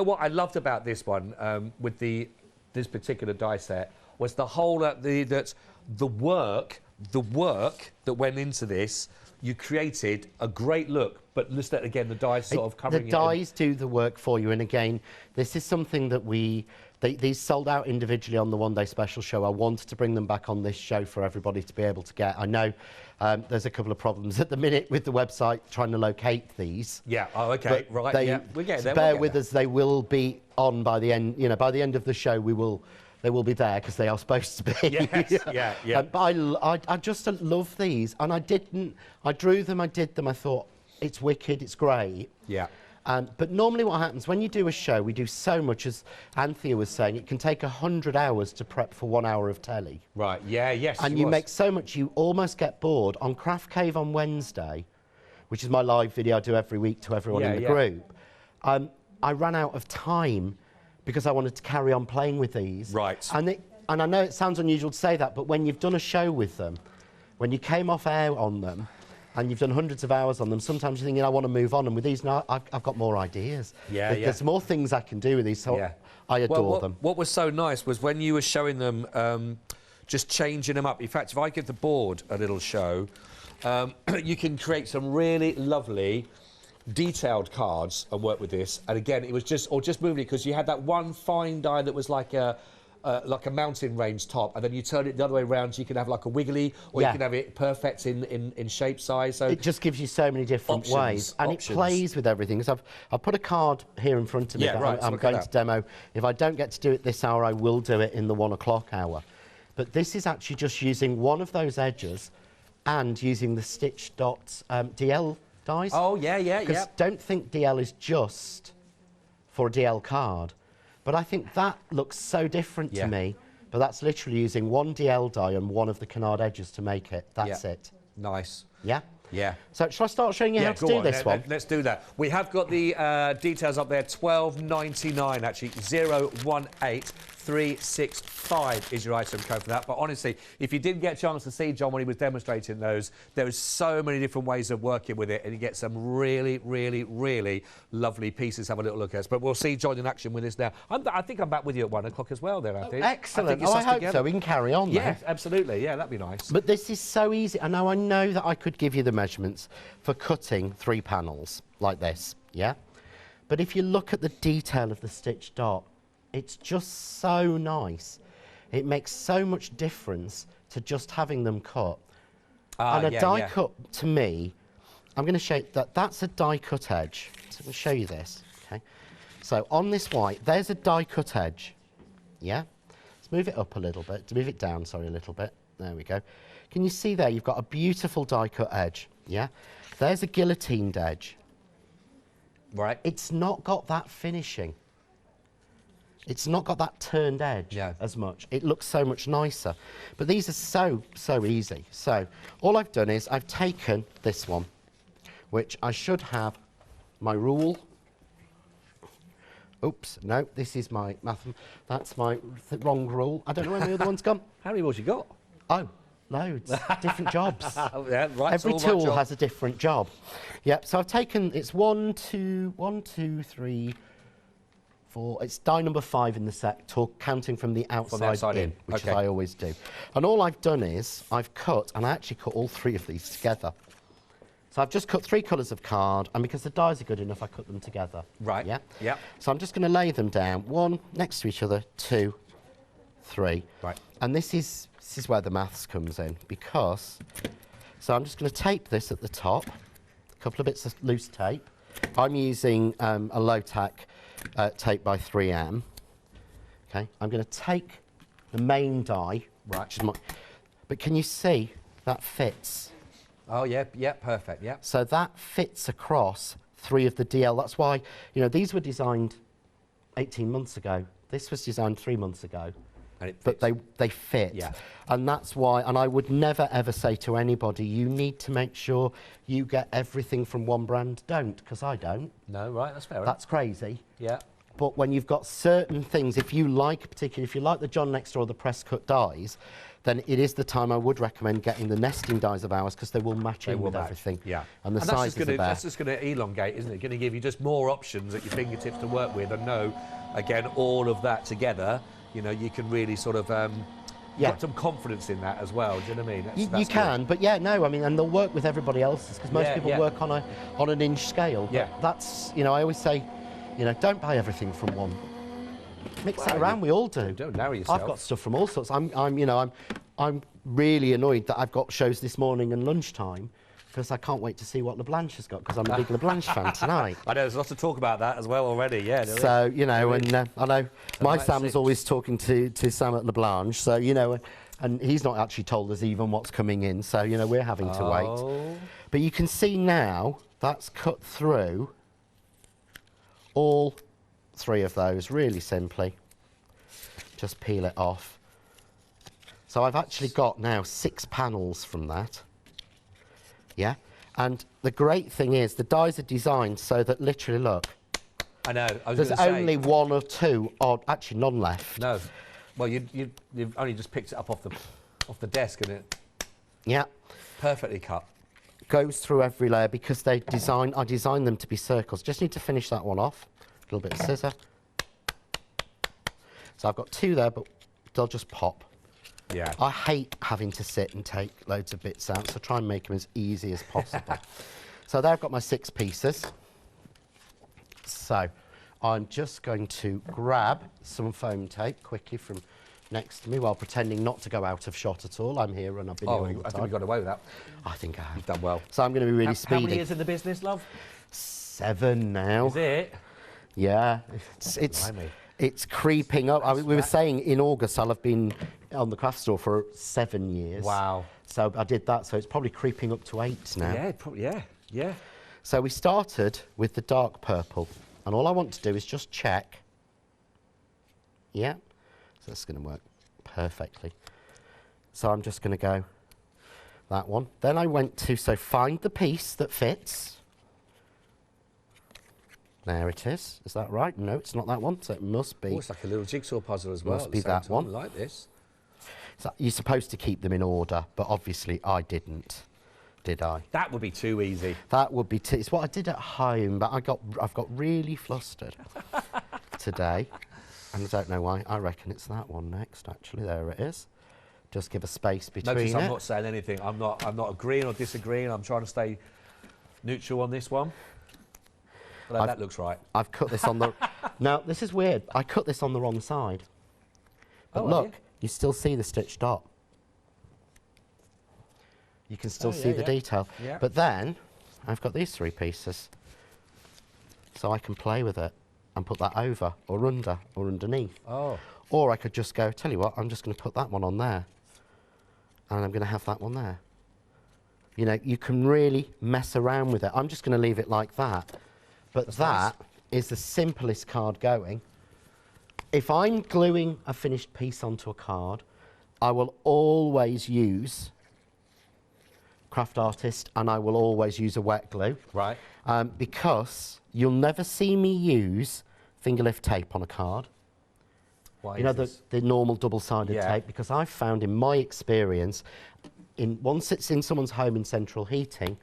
what I loved about this one with this particular die set was the whole the work that went into this. You created a great look, but listen again, the dies sort of covering
the dies do the work for you. And again, this is something that these sold out individually on the one-day special show. I wanted to bring them back on this show for everybody to be able to get. I know there's a couple of problems at the minute with the website trying to locate these.
Yeah. Oh, okay. Right. Yeah. We're getting there.
Bear with us. They will be on by the end. You know, by the end of the show, they will be there because they are supposed to be.
Yes. Yeah.
But I just love these, and I drew them, I did them. I thought it's wicked, it's great.
Yeah.
But normally what happens when you do a show, we do so much, as Anthea was saying, it can take 100 hours to prep for 1 hour of telly.
Right, yeah, yes.
And you make so much, you almost get bored. On Craft Cave on Wednesday, which is my live video I do every week to everyone in the group, I ran out of time because I wanted to carry on playing with these.
Right.
And I know it sounds unusual to say that, but when you've done a show with them, when you came off air on them, and you've done hundreds of hours on them, sometimes you're thinking, I want to move on. And with these now, I've got more ideas. There's more things I can do with these, so I adore them.
What was so nice was when you were showing them, just changing them up. In fact, if I give the board a little show, you can create some really lovely detailed cards and work with this. And again, it was just moving it, because you had that one fine die that was like a mountain range top, and then you turn it the other way around, so you can have like a wiggly, or you can have it perfect in shape, size. So
it just gives you so many different ways, and it plays with everything. Because I've put a card here in front of me that I'm going to demo. If I don't get to do it this hour, I will do it in the 1 o'clock hour. But this is actually just using one of those edges and using the Stitch Dots DL dies.
Oh, yeah.
Because don't think DL is just for a DL card. But I think that looks so different to me. But that's literally using one DL die and one of the canard edges to make it. That's it.
Nice.
Yeah?
Yeah.
So shall I start showing you how to do this one?
Let's do that. We have got the details up there, $12.99 actually, 018365 is your item code for that. But honestly, if you didn't get a chance to see John when he was demonstrating those, there is so many different ways of working with it, and you get some really, really, really lovely pieces. Have a little look at us. But we'll see John in action with this now. I think I'm back with you at 1 o'clock as well there, I think.
Excellent. I hope so. We can carry on
Yeah, absolutely. Yeah, that'd be nice.
But this is so easy. And now I know that I could give you the measurements for cutting 3 panels like this, yeah? But if you look at the detail of the stitch dot, it's just so nice. It makes so much difference to just having them cut. And a die cut, to me, I'm going to show you that's a die cut edge. So I'm going to show you this, okay? So on this white, there's a die cut edge, yeah? Let's move it up a little bit, to move it down, sorry, a little bit. There we go. Can you see there, you've got a beautiful die cut edge, yeah? There's a guillotined edge.
Right.
It's not got that finishing. It's not got that turned edge as much. It looks so much nicer. But these are so easy. So all I've done is I've taken this one, which I should have my rule. Oops, no, this is my math. That's my wrong rule. I don't know where the other one's gone.
How many rules you got?
Oh, loads. Different jobs.
Yeah, right.
Every tool has a different job. Yep, so I've taken, it's 1, 2, 3, 4. It's die number 5 in the set, counting from the outside, in, which I always do. And all I've done is I've cut, and I actually cut all 3 of these together. So I've just cut 3 colours of card, and because the dies are good enough, I cut them together.
Right.
Yeah.
Yeah.
So I'm just going to lay them down, 1 next to each other, 2, 3.
Right.
And this is where the maths comes in, because so I'm just going to tape this at the top, a couple of bits of loose tape. I'm using a low-tack tape by 3M. Okay. I'm going to take the main die.
Right.
Which is but can you see that fits?
Oh, yeah, yeah, perfect, yeah.
So that fits across 3 of the DL. That's why, you know, these were designed 18 months ago. This was designed 3 months ago.
And it
but they fit.
Yeah.
And that's why, and I would never ever say to anybody, you need to make sure you get everything from one brand. Don't, because I don't.
No, right, that's fair.
That's crazy.
Yeah.
But when you've got certain things, if you like particularly, if you like the John next door or the Presscut dies, then it is the time I would recommend getting the nesting dies of ours, because they will match in with everything.
Yeah.
And the sizes are there.
That's just going to elongate, isn't it? Going to give you just more options at your fingertips to work with, and know, again, all of that together, you know, you can really sort of got some confidence in that as well. Do you know what I mean?
You can, but yeah, no, I mean, and they'll work with everybody else's, because most people work on an inch scale. But that's, you know, I always say, you know, don't buy everything from one. Mix it around. We all do.
Don't narrow yourself.
I've got stuff from all sorts. I'm really annoyed that I've got shows this morning and lunchtime, because I can't wait to see what LeBlanche has got, because I'm a big LeBlanche fan tonight.
I know, there's lots to talk about that as well already, yeah.
So, you know, and I know my Sam's always talking to Sam at LeBlanche, so, you know, and he's not actually told us even what's coming in, so, you know, we're having to wait. But you can see now that's cut through all 3 of those really simply. Just peel it off. So I've actually got now 6 panels from that. Yeah, and the great thing is the dies are designed so that literally, look.
I know.
There's only 1 or 2 odd, actually none left.
No. Well, you've only just picked it up off the desk, and it. Yeah. Perfectly cut.
Goes through every layer, because I designed them to be circles. Just need to finish that one off. A little bit of scissor. So I've got 2 there, but they'll just pop.
Yeah.
I hate having to sit and take loads of bits out, so try and make them as easy as possible. So there I've got my 6 pieces. So I'm just going to grab some foam tape quickly from next to me while pretending not to go out of shot at all. I'm here and I've been here all the time.
I think we got away with that.
I think I have.
You've done well.
So I'm going to be really speedy.
How many years in the business, love?
7 now.
Is it?
Yeah. It's creeping up. We were saying in August I'll have been on the craft store for 7 years.
Wow.
So I did that, so it's probably creeping up to 8 now.
Yeah, probably, yeah.
So we started with the dark purple, and all I want to do is just check. Yeah, so that's going to work perfectly. So I'm just going to go that one. Then I went to, so find the piece that fits. There it is. Is that right? No, it's not that one, so it must be.
Oh, it's like a little jigsaw puzzle as well.
Must be that one.
I like this.
So you're supposed to keep them in order, but obviously I didn't, did I?
That would be too easy.
That would be it's what I did at home, but I've got really flustered today, and I don't know why. I reckon it's that one next. Actually, there it is. Just give a space between
Notice
it.
I'm not saying anything. I'm not agreeing or disagreeing. I'm trying to stay neutral on this one. But that looks right.
I've cut this on the. Now this is weird. I cut this on the wrong side. But look, you still see the stitch dot. You can still see the detail. Yeah. But then I've got these 3 pieces, so I can play with it and put that over or under or underneath.
Oh.
Or I could just go, tell you what, I'm just going to put that one on there. And I'm going to have that one there. You know, you can really mess around with it. I'm just going to leave it like that. But that is the simplest card going. If I'm gluing a finished piece onto a card, I will always use Craft Artist, and I will always use a wet glue.
Right.
Because you'll never see me use finger lift tape on a card.
Why
you know, the normal double-sided tape, because I've found in my experience, once it's in someone's home in central heating,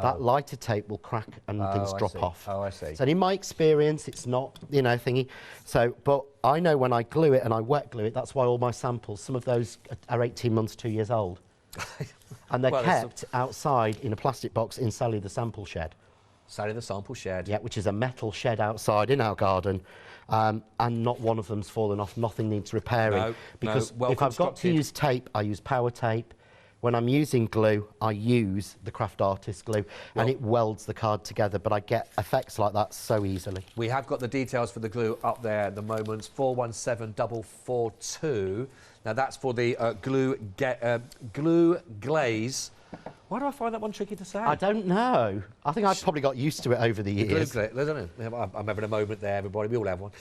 that lighter tape will crack and things drop off.
Oh, I see.
So in my experience, it's not, you know, thingy. So, but I know when I glue it and I wet glue it, that's why all my samples, some of those are 18 months, 2 years old. And they're kept outside in a plastic box in Sally the sample shed.
Sally the sample shed.
Yeah, which is a metal shed outside in our garden. And not one of them's fallen off. Nothing needs repairing. Because if I've got to use tape, I use power tape. When I'm using glue, I use the Craft Artist glue, and it welds the card together, but I get effects like that so easily.
We have got the details for the glue up there at the moment, 417442. Now, that's for the glue glaze. Why do I find that one tricky to say?
I don't know. I think I've probably got used to it over the years.
Glue glaze, I don't know. I'm having a moment there, everybody. We all have one.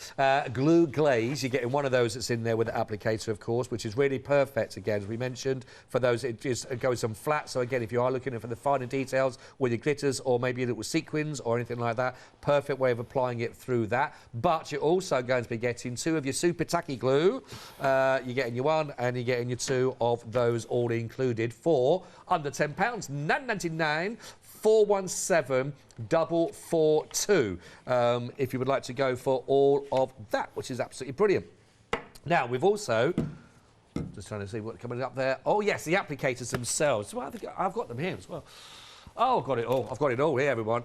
Glue glaze, you're getting one of those that's in there with the applicator, of course, which is really perfect, again, as we mentioned. For those, it goes on flat. So, again, if you are looking for the finer details with your glitters or maybe a little sequins or anything like that, perfect way of applying it through that. But you're also going to be getting 2 of your super tacky glue. You're getting your 1 and you're getting your 2 of those all included for under £10, £9.99. 417442 if you would like to go for all of that, which is absolutely brilliant. Now, we've also, just trying to see what's coming up there. Oh, yes, the applicators themselves. Well, I think I've got them here as well. Oh, I've got it all. I've got it all here, everyone.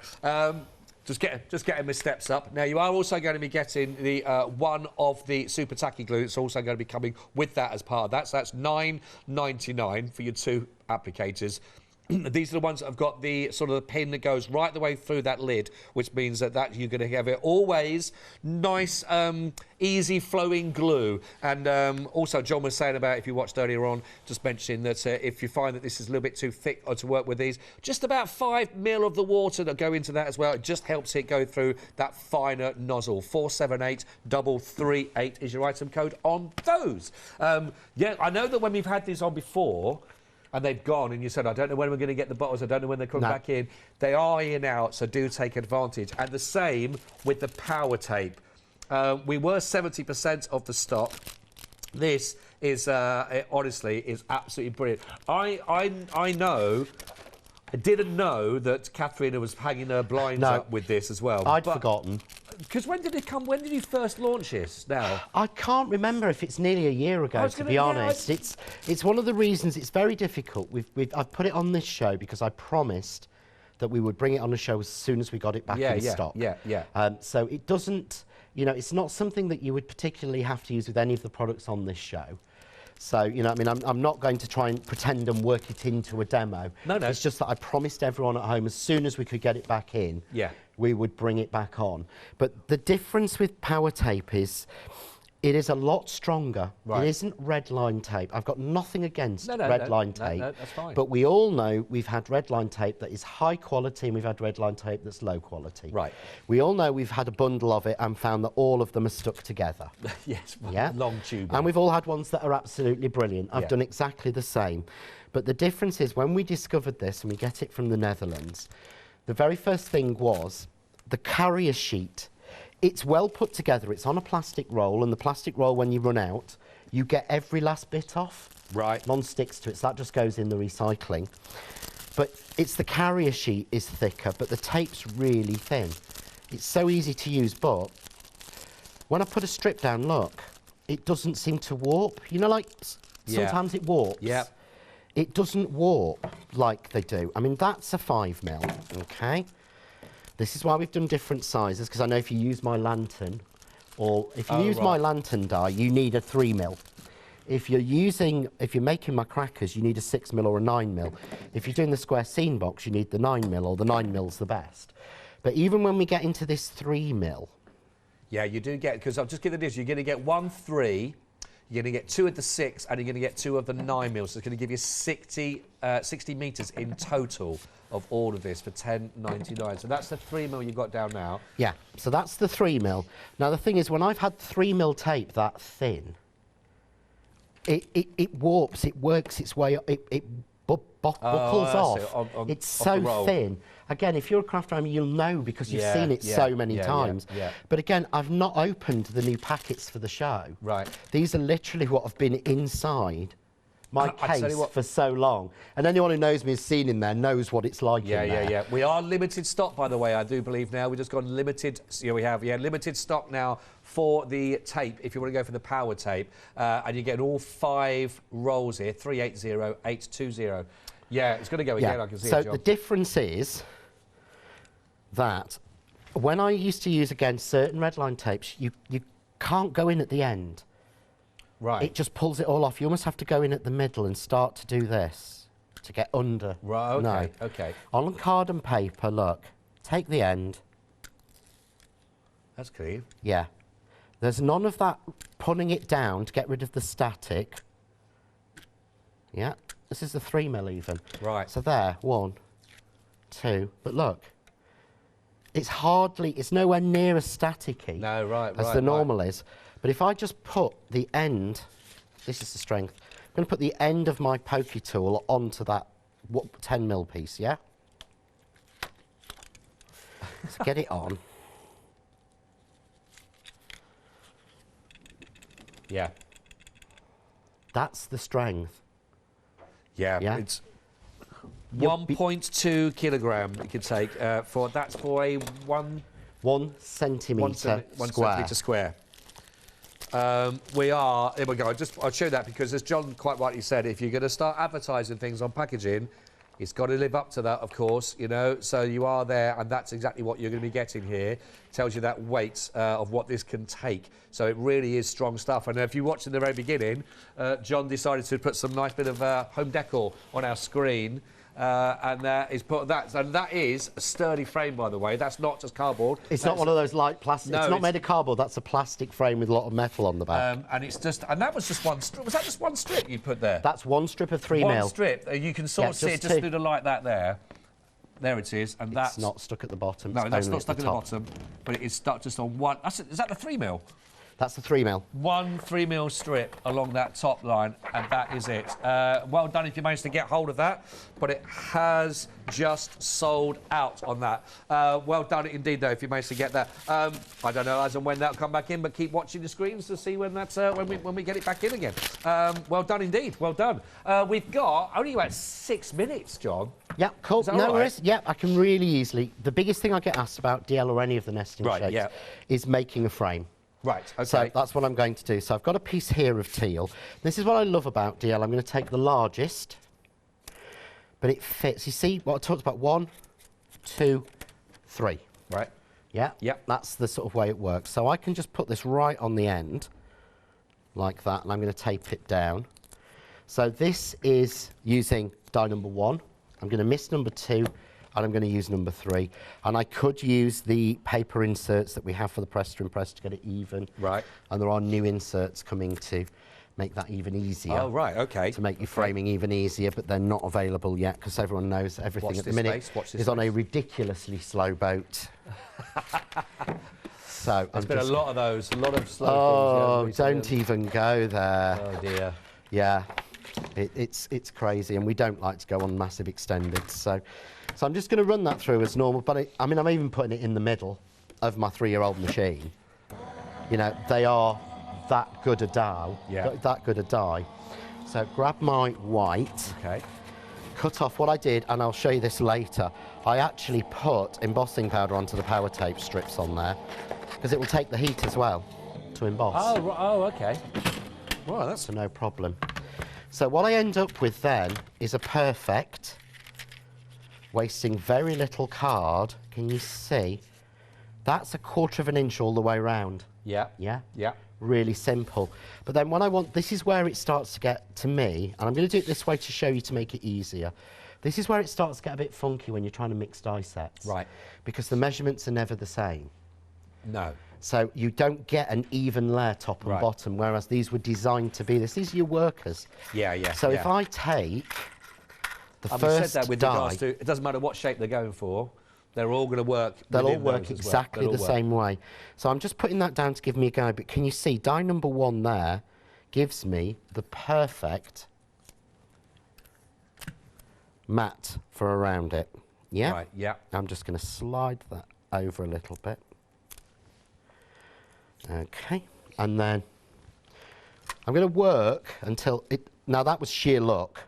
Just getting my steps up. Now, you are also going to be getting the one of the super tacky glue. It's also going to be coming with that as part of that. So that's £9.99 for your 2 applicators. These are the ones that have got the sort of the pin that goes right the way through that lid, which means that you're going to have it always nice, easy flowing glue. And also, John was saying about, if you watched earlier on, just mentioning that if you find that this is a little bit too thick to work with these, just about 5 ml of the water that go into that as well. It just helps it go through that finer nozzle. 478338 is your item code on those. Yeah, I know that when we've had these on before, and they've gone, and you said, I don't know when we're going to get the bottles, I don't know when they're coming back in. They are in out, so do take advantage. And the same with the power tape. We were 70% of the stock. This is, honestly, is absolutely brilliant. I know, I didn't know that Katharina was hanging her blinds up with this as well.
I'd forgotten.
Because when did it come? When did you first launch this? Now
I can't remember if it's nearly a year ago. To be honest, it's one of the reasons it's very difficult. I've put it on this show because I promised that we would bring it on the show as soon as we got it back in stock. So it doesn't, you know, it's not something that you would particularly have to use with any of the products on this show. So, you know, I mean, I'm not going to try and pretend and work it into a demo. No. It's just that I promised everyone at home as soon as we could get it back in, we would bring it back on. But the difference with power tape is it is a lot stronger. Right. It isn't red line tape. I've got nothing against red line tape. No, that's fine. But we all know we've had red line tape that is high quality and we've had red line tape that's low quality. Right. We all know we've had a bundle of it and found that all of them are stuck together.
Yes,
yeah?
Long tube.
And we've all had ones that are absolutely brilliant. I've done exactly the same. But the difference is when we discovered this and we get it from the Netherlands, the very first thing was the carrier sheet. It's well put together. It's on a plastic roll, and the plastic roll, when you run out, you get every last bit off. Right. None sticks to it, so that just goes in the recycling. But it's the carrier sheet is thicker, but the tape's really thin. It's so easy to use, but when I put a strip down, look, it doesn't seem to warp. You know, like sometimes it warps. Yeah. It doesn't warp like they do. I mean, that's a 5 mil, okay? This is why we've done different sizes, because I know if you use my lantern, or if you use my lantern die, you need a 3 mil. If you're making my crackers, you need a 6 mil or a 9 mil. If you're doing the square scene box, you need the 9 mil, or the 9 mil's the best. But even when we get into this 3 mil...
Yeah, you do get, because I'll just give it this, you're going to get 1 3, You're going to get 2 of the 6, and you're going to get 2 of the 9 mils. So it's going to give you 60 metres in total of all of this for $10.99. So that's the 3 mil you've got down now.
Yeah, so that's the 3 mil. Now the thing is, when I've had 3 mil tape that thin, it warps, it works its way, it buckles off. It's so thin. Again, if you're a craft hammer, you'll know because you've seen it so many times. But again, I've not opened the new packets for the show.
Right.
These are literally what have been inside my case for so long. And anyone who knows me has seen in there knows what it's like in there.
Yeah. We are limited stock, by the way, I do believe now. We've just gone limited. We have limited stock now for the tape, if you want to go for the power tape. And you get all 5 rolls here, 380, 820. Yeah, it's going to go again, I can see it, John.
So the difference is that when I used to use, again, certain redline tapes, you can't go in at the end.
Right.
It just pulls it all off. You almost have to go in at the middle and start to do this to get under.
Right, okay, okay.
On card and paper, look, take the end.
That's clean.
Yeah. There's none of that pulling it down to get rid of the static. Yeah. This is the 3 mil even.
Right.
So there, 1, 2, but look. It's nowhere near as staticky as the normal is. But if I just put the end, this is the strength, I'm going to put the end of my pokey tool onto that 10 mil piece, yeah? So get it on.
Yeah.
That's the strength.
Yeah. It's 1.2 kilogram you can take that's for a 1 centimetre square. We are, here we go, I'll show that because as John quite rightly said, if you're going to start advertising things on packaging, it's got to live up to that, of course, you know, so you are there, and that's exactly what you're going to be getting here. Tells you that weight of what this can take. So it really is strong stuff. And if you watched in the very beginning, John decided to put some nice bit of home decor on our screen. And he's put that, and that is a sturdy frame, by the way. That's not just cardboard.
It's not one of those light plastic. No, it's not made of cardboard. That's a plastic frame with a lot of metal on the back.
And it's just, and that was just one strip. Was that just one strip you put there?
That's one strip of 3 mil.
One strip. You can sort of see it just through the light that there. There it is, and that's
not stuck at the bottom.
No, that's not stuck at the bottom, but it is stuck just on one. Is that the 3 mil?
That's the 3 mil.
1 3 mil strip along that top line, and that is it. Well done if you managed to get hold of that, but it has just sold out on that. Well done indeed, though, if you managed to get that. I don't know as and when that'll come back in, but keep watching the screens to see when that's when we get it back in again. Well done indeed. Well done. We've got only about 6 minutes, John.
Yeah, cool. No worries.
Right?
Yeah, I can really easily. The biggest thing I get asked about DL or any of the nesting shapes is making a frame.
Right, okay.
So that's what I'm going to do. So I've got a piece here of teal. This is what I love about DL. I'm going to take the largest, but it fits. You see what I talked about? 1, 2, 3.
Right.
Yeah?
Yep.
That's the sort of way it works. So I can just put this right on the end, like that, and I'm going to tape it down. So this is using die number 1. I'm going to miss number 2. And I'm going to use number 3. And I could use the paper inserts that we have for the press to impress to get it even.
Right.
And there are new inserts coming to make that even easier.
Oh, right, okay.
To make your framing even easier, but they're not available yet because everyone knows everything at the minute is on a ridiculously slow boat. So
there's been a lot of those, a lot of slow
things. Oh, don't even go there.
Oh, dear.
Yeah, it's crazy, and we don't like to go on massive extended. So I'm just going to run that through as normal, but I mean, I'm even putting it in the middle of my 3-year-old machine. You know, they are that good a die.
Yeah.
That good a die. So grab my white.
Okay.
Cut off what I did, and I'll show you this later. I actually put embossing powder onto the power tape strips on there, because it will take the heat as well to emboss.
Oh, okay. Well, that's
no problem. So what I end up with then is a perfect, wasting very little card. Can you see? That's 1/4 of an inch all the way around.
Yeah.
Yeah?
Yeah.
Really simple. But then when I want, this is where it starts to get, to me, and I'm going to do it this way to show you to make it easier. This is where it starts to get a bit funky when you're trying to mix die sets.
Right.
Because the measurements are never the same.
No.
So you don't get an even layer top and bottom, whereas these were designed to be this. These are your workers.
Yeah, yeah.
So if I take the first
we said that with
die,
regards to, it doesn't matter what shape they're going for, they're all going to work.
They'll all work exactly the same way. So I'm just putting that down to give me a guide, but can you see die number 1 there gives me the perfect mat for around it. Yeah?
Right, yeah.
I'm just going to slide that over a little bit. Okay, and then I'm going to work until it, now that was sheer luck.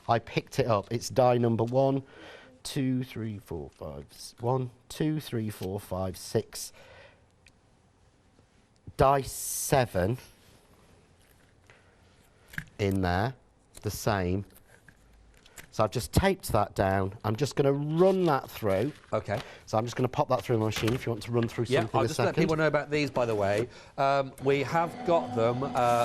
I picked it up. It's die number 1, 2, 3, 4, 5, 1, 2, 3, 4, 5, 6. Die 7 in there, the same. So I've just taped that down. I'm just going to run that through.
Okay.
So I'm just going to pop that through the machine if you want to run through something
I'll
a
just
second.
let people know about these, by the way. We have got them.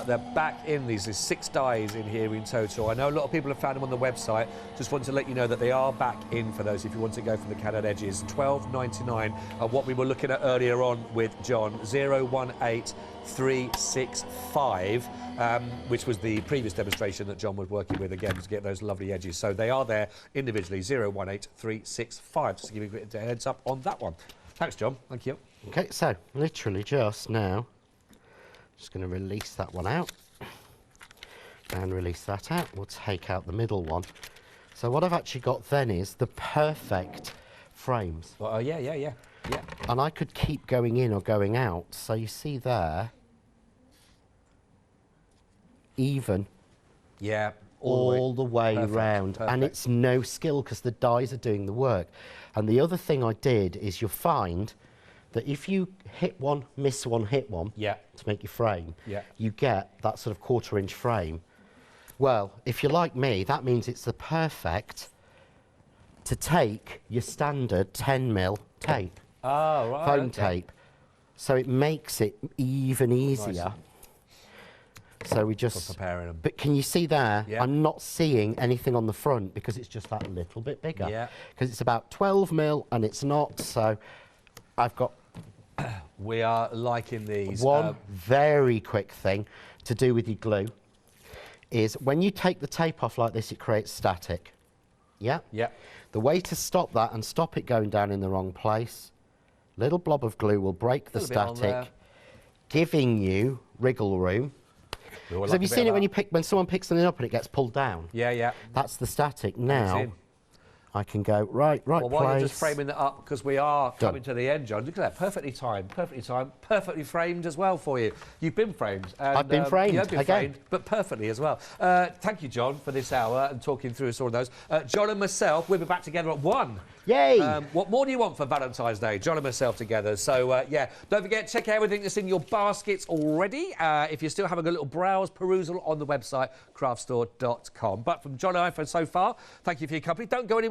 They're back in these. There's 6 dies in here in total. I know a lot of people have found them on the website. Just want to let you know that they are back in for those if you want to go for the Cannon edges. $12.99. And what we were looking at earlier on with John, 018365, which was the previous demonstration that John was working with again to get those lovely edges. So they are there individually, 018365. Just to give you a bit of a heads up on that one. Thanks, John. Thank you.
Okay, so literally just now, just going to release that one out and release that out. We'll take out the middle one. So what I've actually got then is the perfect frames.
Oh, yeah.
And I could keep going in or going out. So you see there, even.
Yeah.
All the way round. And it's no skill because the dies are doing the work. And the other thing I did is you'll find that if you hit one, miss one, hit one to make your frame, you get that sort of 1/4 inch frame. Well, if you're like me, that means it's the perfect to take your standard 10mm tape.
Oh, right.
Foam tape. So it makes it even easier.
Nice.
So we just
preparing them.
But can you see there? Yeah. I'm not seeing anything on the front because it's just that little bit bigger.
Yeah.
Because it's about 12mm and it's not. So I've got.
We are liking these.
One very quick thing to do with your glue is when you take the tape off like this, it creates static. Yeah.
Yeah.
The way to stop that and stop it going down in the wrong place, little blob of glue will break the static, giving you wriggle room. Because have you seen it when someone picks something up and it gets pulled down?
Yeah, yeah.
That's the static. Now I can go right
well, while
place.
you're just framing that up, because we are coming to the end, John. Look at that, perfectly timed, perfectly framed as well for you. You've been framed. And,
I've been framed.
You've been framed, but perfectly as well. Thank you, John, for this hour and talking through us all those. John and myself, we'll be back together at 1.
Yay!
What more do you want for Valentine's Day? John and myself together. So, yeah, don't forget, check out everything that's in your baskets already. If you're still having a little perusal on the website, craftstore.com. But from John and I for so far, thank you for your company. Don't go anywhere.